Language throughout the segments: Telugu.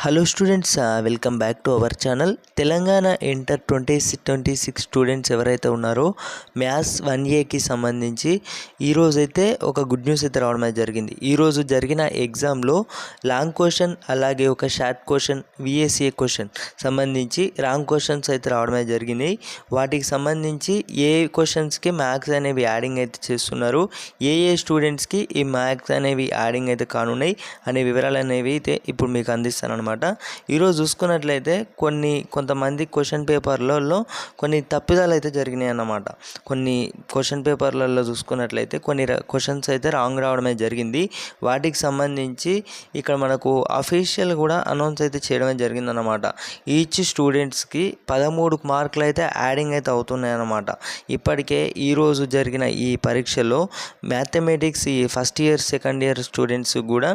Hello students, welcome back to our channel. Telangana inter 2026 students ఎవరైతే ఉన్నారో మ్యాథ్స్ 1Aకి సంబంధించి ఈరోజైతే ఒక గుడ్ న్యూస్ అయితే రావడం అయితే జరిగింది. ఈరోజు జరిగిన ఎగ్జామ్లో లాంగ్ క్వశ్చన్ అలాగే ఒక షార్ట్ క్వశ్చన్ VSA క్వశ్చన్ సంబంధించి రాంగ్ క్వశ్చన్స్ అయితే రావడం అయితే జరిగినాయి. వాటికి సంబంధించి ఏ క్వశ్చన్స్కి మ్యాథ్స్ అనేవి యాడింగ్ అయితే చేస్తున్నారు, ఏ స్టూడెంట్స్కి ఈ మ్యాథ్స్ అనేవి యాడింగ్ అయితే కానున్నాయి అనే వివరాలు అనేవి అయితే ఇప్పుడు మీకు అందిస్తాను అనమాట. ఈరోజు చూసుకున్నట్లయితే కొంతమంది క్వశ్చన్ పేపర్లలో కొన్ని తప్పిదాలు అయితే జరిగినాయి అన్నమాట. కొన్ని క్వశ్చన్ పేపర్లలో చూసుకున్నట్లయితే కొన్ని క్వశ్చన్స్ అయితే రాంగ్ రావడమే జరిగింది. వాటికి సంబంధించి ఇక్కడ మనకు అఫీషియల్ కూడా అనౌన్స్ అయితే చేయడమే జరిగిందన్నమాట. ఈచ్ స్టూడెంట్స్కి 13 మార్కులు అయితే యాడింగ్ అయితే అవుతున్నాయి అన్నమాట. ఇప్పటికే ఈరోజు జరిగిన ఈ పరీక్షలో మ్యాథమెటిక్స్ ఈ first year second year students కూడా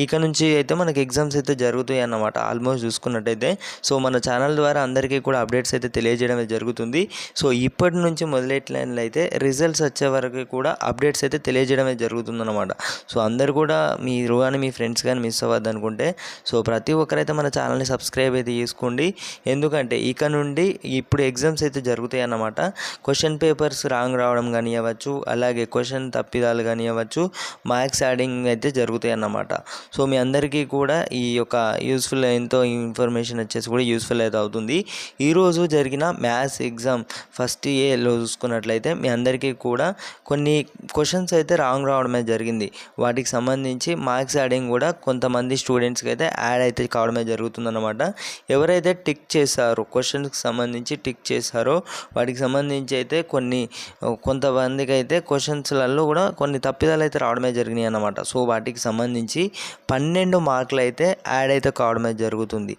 ఇక నుంచి అయితే మనకి ఎగ్జామ్స్ అయితే జరుగుతాయి అన్నమాట. ఆల్మోస్ట్ చూసుకున్నట్టయితే సో మన ఛానల్ ద్వారా అందరికీ కూడా అప్డేట్స్ అయితే తెలియజేయడం జరుగుతుంది. సో ఇప్పటి నుంచి మొదలెట్లయితే రిజల్ట్స్ వచ్చే వరకు కూడా అప్డేట్స్ అయితే తెలియజేయడం జరుగుతుంది అన్నమాట. సో అందరు కూడా మీరు కానీ మీ ఫ్రెండ్స్ కానీ మిస్ అవ్వద్దు అనుకుంటే సో ప్రతి ఒక్కరైతే మన ఛానల్ని సబ్స్క్రైబ్ అయితే చేసుకోండి. ఎందుకంటే ఇక నుండి ఇప్పుడు ఎగ్జామ్స్ అయితే జరుగుతాయి అన్నమాట. క్వశ్చన్ పేపర్స్ రాంగ్ రావడం కానివ్వచ్చు, అలాగే క్వశ్చన్ తప్పిదాలు కానివ్వచ్చు, మార్క్స్ యాడింగ్ అయితే జరుగుతాయి అన్నమాట. సో మీ అందరికీ కూడా ఈ యొక్క యూస్ఫుల్ ఎంతో ఇన్ఫర్మేషన్ వచ్చేసి కూడా యూస్ఫుల్ అయితే అవుతుంది. ఈరోజు జరిగిన మ్యాథ్స్ ఎగ్జామ్ ఫస్ట్ ఏలో చూసుకున్నట్లయితే మీ అందరికీ కూడా కొన్ని క్వశ్చన్స్ అయితే రాంగ్ రావడమే జరిగింది. వాటికి సంబంధించి మార్క్స్ యాడింగ్ కూడా కొంతమంది స్టూడెంట్స్కి అయితే యాడ్ అయితే కావడమే జరుగుతుందన్నమాట. ఎవరైతే టిక్ చేశారో క్వశ్చన్స్కి సంబంధించి టిక్ చేశారో వాటికి సంబంధించి అయితే కొంతమందికి అయితే క్వశ్చన్స్లలో కూడా కొన్ని తప్పిదాలు అయితే రావడమే జరిగినాయి అన్నమాట. సో వాటికి సంబంధించి 12 మార్కులు అయితే యాడ్ అయితే కావడమే జరుగుతుంది.